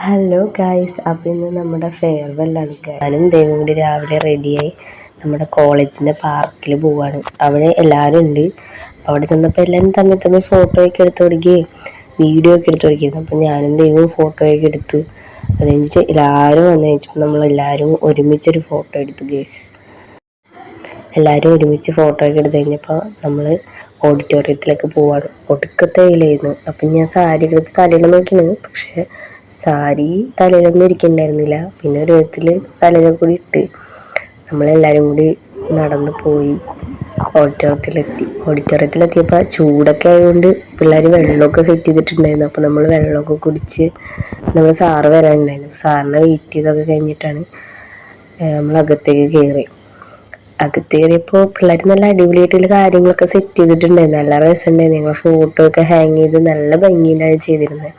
Hello guys, അപ്പോൾ ഇന്ന് നമ്മുടെ ഫെയർവെല്ലാണ്. ഞാനും ദൈവം കൂടി രാവിലെ റെഡിയായി നമ്മുടെ കോളേജിൻ്റെ പാർക്കിൽ പോവാണ്. അവിടെ എല്ലാവരും ഉണ്ട്. അപ്പോൾ അവിടെ ചെന്നപ്പോൾ എല്ലാവരും തമ്മിൽ ഫോട്ടോയൊക്കെ എടുത്ത് തുടങ്ങുകയും വീഡിയോ ഒക്കെ എടുത്ത് തുടങ്ങിയിരുന്നു. അപ്പോൾ ഞാനും ദൈവവും ഫോട്ടോയൊക്കെ എടുത്തു. അത് കഴിഞ്ഞിട്ട് എല്ലാവരും വന്നു കഴിഞ്ഞപ്പോൾ നമ്മളെല്ലാവരും ഒരുമിച്ചൊരു ഫോട്ടോ എടുത്തു ഗേസ്. എല്ലാവരും ഒരുമിച്ച് ഫോട്ടോ ഒക്കെ എടുത്ത് കഴിഞ്ഞപ്പോൾ നമ്മൾ ഓഡിറ്റോറിയത്തിലേക്ക് പോവാണ്. ഒടുക്കത്തെ വെയിലായിരുന്നു. അപ്പം ഞാൻ സാരി എടുത്ത് തലയിൽ നോക്കിയാണ്, പക്ഷേ സാരി തലയിലൊന്നും ഇരിക്കണ്ടായിരുന്നില്ല. പിന്നെ ഒരു വിധത്തിൽ തലയിൽ കൂടി ഇട്ട് നമ്മളെല്ലാവരും കൂടി നടന്നു പോയി ഓഡിറ്റോറിയത്തിലെത്തിയപ്പോൾ ചൂടൊക്കെ ആയതുകൊണ്ട് പിള്ളേർ വെള്ളമൊക്കെ സെറ്റ് ചെയ്തിട്ടുണ്ടായിരുന്നു. അപ്പോൾ നമ്മൾ വെള്ളമൊക്കെ കുടിച്ച് നമ്മൾ സാറ് വരാനുണ്ടായിരുന്നു. സാറിനെ വെയിറ്റ് ചെയ്തൊക്കെ കഴിഞ്ഞിട്ടാണ് നമ്മൾ അകത്തേക്ക് കയറിയപ്പോൾ പിള്ളേർ നല്ല അടിപൊളിയായിട്ടുള്ള കാര്യങ്ങളൊക്കെ സെറ്റ് ചെയ്തിട്ടുണ്ടായിരുന്നു. നല്ല രസമുണ്ടായിരുന്നു. ഞങ്ങൾ ഫോട്ടോ ഒക്കെ ഹാങ് ചെയ്ത് നല്ല ഭംഗിയിലാണ് ചെയ്തിരുന്നത്.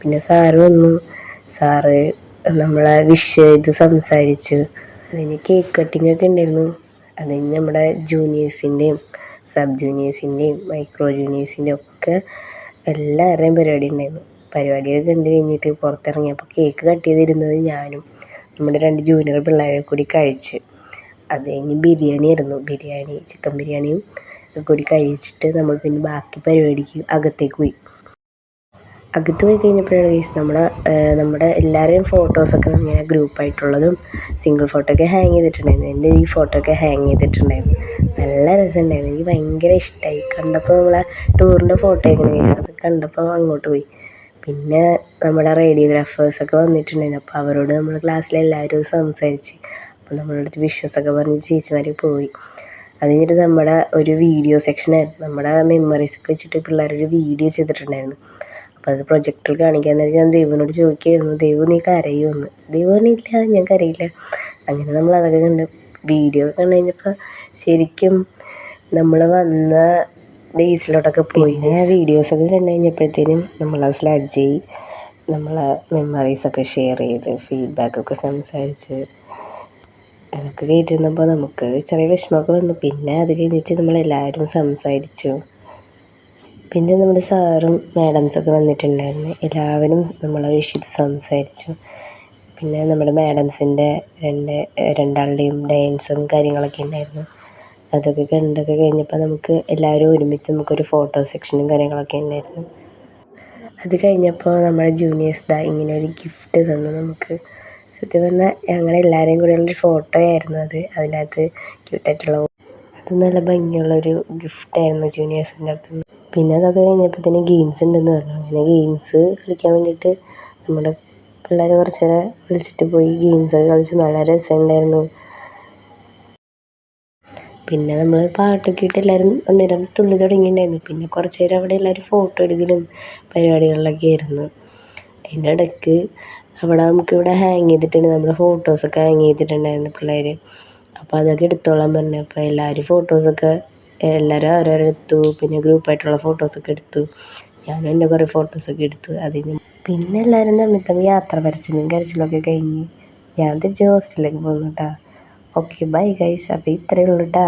പിന്നെ സാറ് വന്നു. സാറ് നമ്മളെ വിഷ് ചെയ്ത് സംസാരിച്ചു. അതിന് കേക്ക് കട്ടിങ് ഒക്കെ ഉണ്ടായിരുന്നു. അതിന് നമ്മുടെ ജൂനിയേഴ്സിൻ്റെയും സബ് ജൂനിയേഴ്സിൻ്റെയും മൈക്രോ ജൂനിയേഴ്സിൻ്റെയും ഒക്കെ എല്ലാവരുടെയും പരിപാടി ഉണ്ടായിരുന്നു. പരിപാടിയൊക്കെ കണ്ടു കഴിഞ്ഞിട്ട് പുറത്തിറങ്ങിയപ്പോൾ കേക്ക് കട്ട് ചെയ്തിരുന്നത് ഞാനും നമ്മുടെ 2 ജൂനിയർ പിള്ളേരെ കൂടി കഴിച്ച്. അത് കഴിഞ്ഞ് ബിരിയാണി ചിക്കൻ ബിരിയാണിയും കൂടി കഴിച്ചിട്ട് നമ്മൾ പിന്നെ ബാക്കി പരിപാടിക്ക് അകത്തേക്ക് പോയി. അകത്ത് പോയി കഴിഞ്ഞപ്പോഴാണ് ഗൈസ് നമ്മുടെ എല്ലാവരുടെയും ഫോട്ടോസൊക്കെ ഇങ്ങനെ ഗ്രൂപ്പായിട്ടുള്ളതും സിംഗിൾ ഫോട്ടോ ഒക്കെ ഹാങ് ചെയ്തിട്ടുണ്ടായിരുന്നു. എൻ്റെ ഈ ഫോട്ടോ ഒക്കെ ഹാങ് ചെയ്തിട്ടുണ്ടായിരുന്നു. നല്ല രസമുണ്ടായിരുന്നു. എനിക്ക് ഭയങ്കര ഇഷ്ടമായി. കണ്ടപ്പോൾ നമ്മളെ ടൂറിൻ്റെ ഫോട്ടോ ആയിരുന്നു ഗൈസ്. അത് കണ്ടപ്പോൾ അങ്ങോട്ട് പോയി. പിന്നെ നമ്മുടെ റേഡിയോഗ്രാഫേഴ്സൊക്കെ വന്നിട്ടുണ്ടായിരുന്നു. അപ്പോൾ അവരോട് നമ്മൾ ക്ലാസ്സിലെല്ലാവരും സംസാരിച്ച്, അപ്പോൾ നമ്മളുടെ അടുത്ത് വിഷസൊക്കെ പറഞ്ഞ് ചേച്ചിമാർ പോയി. അത് കഴിഞ്ഞിട്ട് നമ്മുടെ ഒരു വീഡിയോ സെക്ഷനായിരുന്നു. നമ്മുടെ മെമ്മറീസൊക്കെ വെച്ചിട്ട് പിള്ളേരൊരു വീഡിയോ ചെയ്തിട്ടുണ്ടായിരുന്നു. അപ്പോൾ അത് പ്രൊജക്ടർ കാണിക്കാൻ നേരം ഞാൻ ദൈവനോട് ചോദിക്കുകയായിരുന്നു, ദൈവം നീ കരയുമെന്ന്. ദൈവമില്ല, ഞാൻ കരയില്ല. അങ്ങനെ നമ്മൾ അതൊക്കെ കണ്ട് വീഡിയോ ഒക്കെ കണ്ടു കഴിഞ്ഞപ്പോൾ ശരിക്കും നമ്മൾ വന്ന ഡേയ്സിലോട്ടൊക്കെ പോയി. വീഡിയോസൊക്കെ കണ്ടു കഴിഞ്ഞപ്പോഴത്തേനും നമ്മൾ സ്ലഡ്ജി നമ്മളെ മെമ്മറീസൊക്കെ ഷെയർ ചെയ്ത് ഫീഡ്ബാക്കൊക്കെ സംസാരിച്ച് അതൊക്കെ കേട്ടിരുന്നപ്പോൾ നമുക്ക് ചെറിയ വിഷമമൊക്കെ വന്നു. പിന്നെ അത് കഴിഞ്ഞിട്ട് നമ്മളെല്ലാവരും സംസാരിച്ചു. പിന്നെ നമ്മുടെ സാറും മാഡംസൊക്കെ വന്നിട്ടുണ്ടായിരുന്നു. എല്ലാവരും നമ്മളെ വിഷ് ചെയ്ത് സംസാരിച്ചു. പിന്നെ നമ്മുടെ മാഡംസിൻ്റെ രണ്ടാളുടെയും ഡാൻസും കാര്യങ്ങളൊക്കെ ഉണ്ടായിരുന്നു. അതൊക്കെ കണ്ടൊക്കെ കഴിഞ്ഞപ്പോൾ നമുക്ക് എല്ലാവരും ഒരുമിച്ച് നമുക്കൊരു ഫോട്ടോ സെക്ഷനും കാര്യങ്ങളൊക്കെ ഉണ്ടായിരുന്നു. അത് കഴിഞ്ഞപ്പോൾ നമ്മുടെ ജൂനിയേഴ്സ് ഇങ്ങനെ ഒരു ഗിഫ്റ്റ് തന്നു നമുക്ക്. സത്യം പറഞ്ഞാൽ ഞങ്ങളെല്ലാവരെയും കൂടെയുള്ളൊരു ഫോട്ടോ ആയിരുന്നു അത്. അതിനകത്ത് ക്യൂട്ടായിട്ടുള്ള അത് നല്ല ഭംഗിയുള്ളൊരു ഗിഫ്റ്റായിരുന്നു ജൂനിയേഴ്സിൻ്റെ അടുത്ത് നിന്ന്. പിന്നെ അതൊക്കെ കഴിഞ്ഞപ്പോഴത്തേനും ഗെയിംസ് ഉണ്ടെന്ന് പറഞ്ഞു. അങ്ങനെ ഗെയിംസ് കളിക്കാൻ വേണ്ടിയിട്ട് നമ്മുടെ പിള്ളേർ കുറച്ച് നേരം വിളിച്ചിട്ട് പോയി. ഗെയിംസൊക്കെ കളിച്ച് നല്ല രസമുണ്ടായിരുന്നു. പിന്നെ നമ്മൾ പാട്ടൊക്കെ ഇട്ട് എല്ലാവരും അന്നേരം തുള്ളി തുടങ്ങിയിട്ടുണ്ടായിരുന്നു. പിന്നെ കുറച്ച് നേരം അവിടെ എല്ലാവരും ഫോട്ടോ എടുക്കലും പരിപാടികളിലൊക്കെ ആയിരുന്നു. അതിൻ്റെ ഇടയ്ക്ക് നമുക്കിവിടെ ഹാങ് ചെയ്തിട്ടുണ്ട്, നമ്മുടെ ഫോട്ടോസൊക്കെ ഹാങ് ചെയ്തിട്ടുണ്ടായിരുന്നു പിള്ളേർ. അപ്പോൾ അതൊക്കെ എടുത്തോളാൻ പറഞ്ഞു. അപ്പോൾ എല്ലാവരും ഫോട്ടോസൊക്കെ എല്ലാവരും ഓരോരോ എടുത്തു. പിന്നെ ഗ്രൂപ്പായിട്ടുള്ള ഫോട്ടോസൊക്കെ എടുത്തു. ഞാനും എൻ്റെ കുറേ ഫോട്ടോസൊക്കെ എടുത്തു. അതിന് പിന്നെ എല്ലാവരും തമ്മിൽ യാത്ര പരച്ചിലും കരച്ചിലൊക്കെ കഴിഞ്ഞ് ഞാൻ തിരിച്ച് ഹോസ്റ്റലിലേക്ക് പോകുന്നു കേട്ടോ. Okay bye guys. അപ്പോൾ ഇത്രയേ ഉള്ളൂ കേട്ടോ.